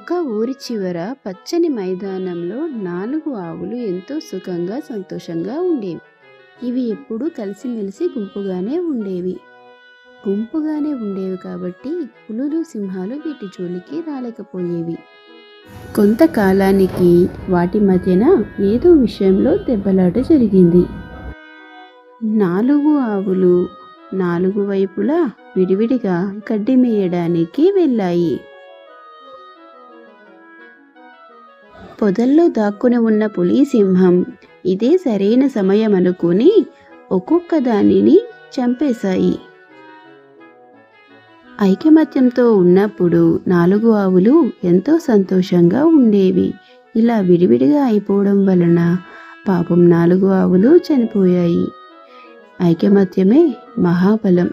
ఒక ఊరి చివర పచ్చని మైదానంలో 4 ఆవులు ఎంతో సుఖంగా, సంతోషంగా ఉండేవి. ఇవి ఎప్పుడూ కలిసిమెలిసి గుంపుగానే ఉండేవి కాబట్టి పులులు, సింహాలు వీటి జోలికి రాలేకపోయేవి. కొంతకాలానికి వాటి మధ్యన ఏదో విషయంలో దెబ్బలాట జరిగింది. 4 ఆవులు 4 వైపులా విడివిడిగా గడ్డి మేయడానికి వెళ్ళాయి. పొదల్లో దాక్కుని ఉన్న పులి, సింహం ఇదే సరైన సమయం అనుకుని ఒక్కొక్క దానిని చంపేశాయి. ఐకమత్యంతో ఉన్నప్పుడు 4 ఆవులు ఎంతో సంతోషంగా ఉండేవి. ఇలా విడివిడిగా అయిపోవడం వలన పాపం 4 ఆవులు చనిపోయాయి. ఐకమత్యమే మహాబలం.